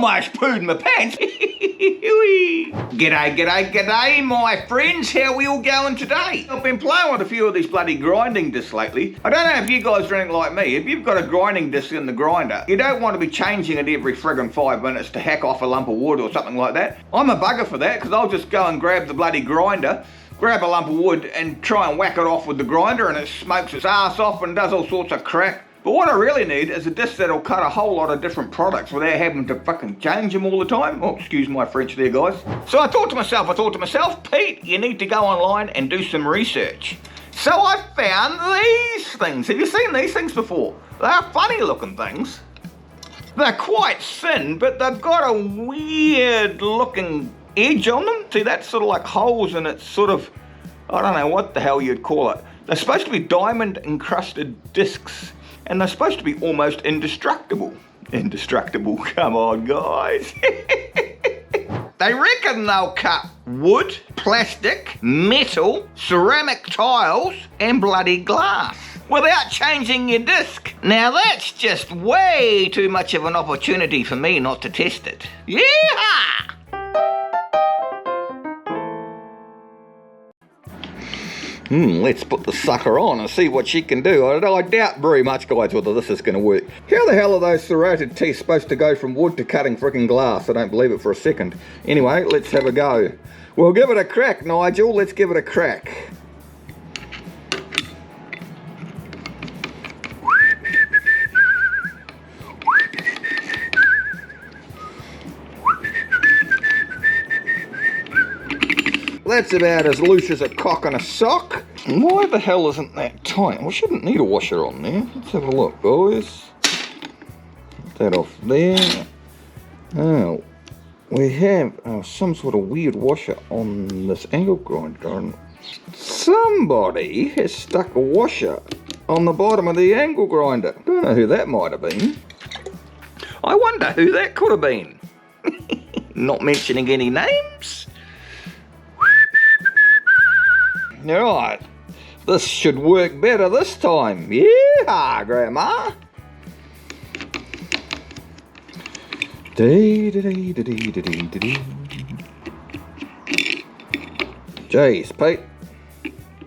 almost pooed my pants. G'day, my friends. How we all going today? I've been playing with a few of these bloody grinding discs lately. I don't know if you guys are anything like me. If you've got a grinding disc in the grinder, you don't want to be changing it every friggin' 5 minutes to hack off a lump of wood or something like that. I'm a bugger for that, because I'll just go and grab the bloody grinder, grab a lump of wood and try and whack it off with the grinder, and it smokes its ass off and does all sorts of crap. But what I really need is a disc that'll cut a whole lot of different products without having to fucking change them all the time. Oh, excuse my French there, guys. So I thought to myself, Pete, you need to go online and do some research. So I found these things. Have you seen these things before? They're funny looking things. They're quite thin, but they've got a weird looking edge on them. See, that's sort of like holes, and it's sort of, I don't know what the hell you'd call it. They're supposed to be diamond encrusted discs. And they're supposed to be almost indestructible. Indestructible, come on guys. They reckon they'll cut wood, plastic, metal, ceramic tiles, and bloody glass without changing your disc. Now that's just way too much of an opportunity for me not to test it. Yeehaw! Let's put the sucker on and see what she can do. I doubt very much, guys, whether this is going to work. How the hell are those serrated teeth supposed to go from wood to cutting frickin' glass? I don't believe it for a second. Anyway, let's have a go. We'll give it a crack, Nigel. Let's give it a crack. That's about as loose as a cock in a sock. Why the hell isn't that tight? We shouldn't need a washer on there. Let's have a look, guys. Put that off there. Oh, we have some sort of weird washer on this angle grinder. Somebody has stuck a washer on the bottom of the angle grinder. Don't know who that might have been. I wonder who that could have been. Not mentioning any names. Right, this should work better this time. Yeah, Grandma. Jeez, Pete.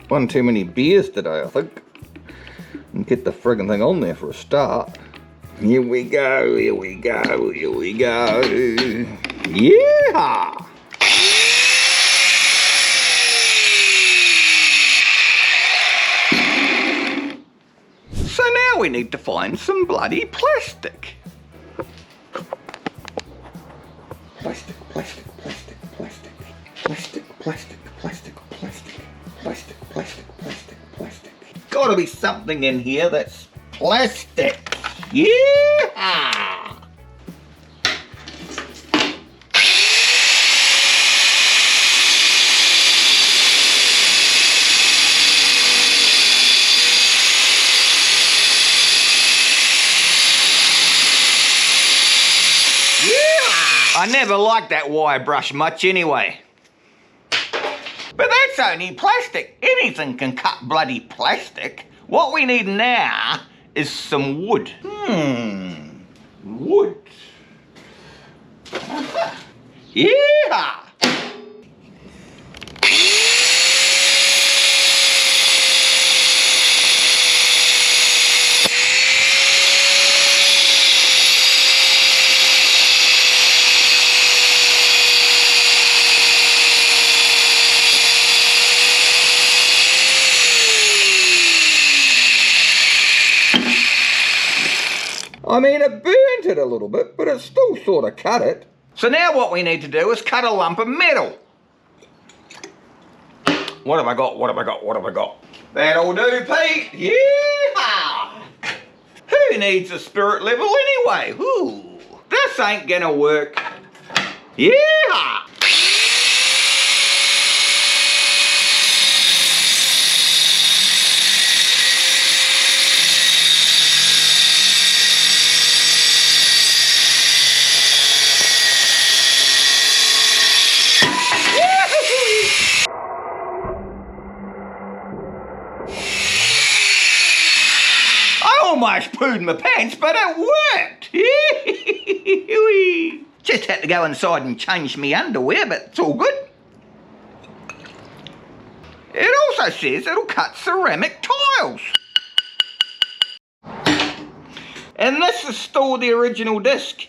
One too many beers today, I think. And get the friggin' thing on there for a start. Here we go, here we go, here we go. Yeah! So now we need to find some bloody plastic. Plastic. Gotta be something in here that's plastic. Yeah! I never liked that wire brush much anyway. But that's only plastic. Anything can cut bloody plastic. What we need now is some wood. Wood. Yeah! I mean, it burnt it a little bit, but it still sort of cut it. So now what we need to do is cut a lump of metal. What have I got? That'll do, Pete. Yeah! Who needs a spirit level anyway? Ooh, this ain't gonna work. Yeah! Almost pooed my pants, but it worked. Just had to go inside and change me underwear, but it's all good. It also says it'll cut ceramic tiles. And this is still the original disc.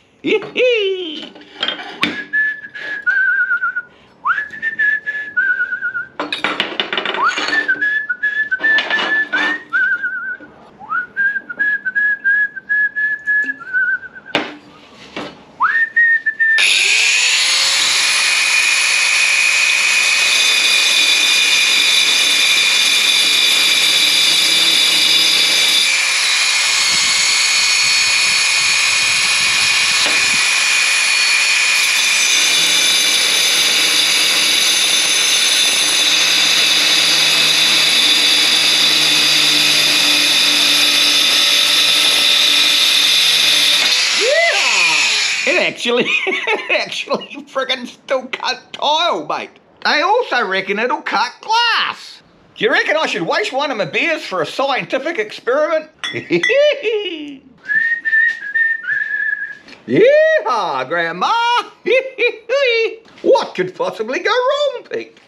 It actually friggin' still cut tile, mate. They also reckon it'll cut glass. Do you reckon I should waste one of my beers for a scientific experiment? Yeah, Grandma. What could possibly go wrong, Pete?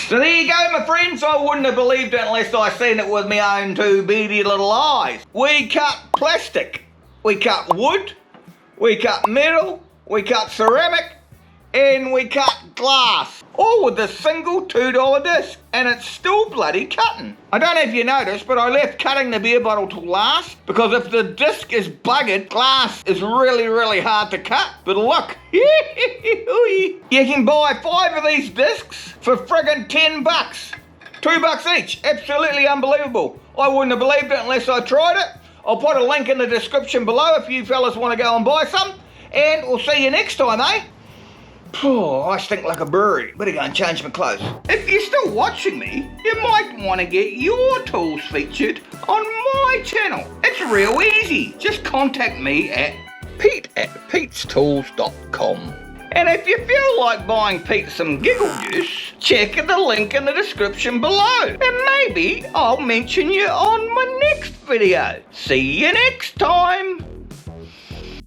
So there you go, my friends. I wouldn't have believed it unless I seen it with my own two beady little eyes. We cut plastic, we cut wood, we cut metal, we cut ceramic, and we cut glass. All with this single $2 disc. And it's still bloody cutting. I don't know if you noticed, but I left cutting the beer bottle till last, because if the disc is buggered, glass is really, really hard to cut. But look, you can buy 5 of these discs for friggin' $10. $2 each. Absolutely unbelievable. I wouldn't have believed it unless I tried it. I'll put a link in the description below if you fellas want to go and buy some. And we'll see you next time, eh? I stink like a brewery. Better go and change my clothes. If you're still watching me, you might want to get your tools featured on my channel. It's real easy. Just contact me at pete@petestools.com. And if you feel like buying Pete some giggle juice, check the link in the description below. And maybe I'll mention you on my next video. See you next time.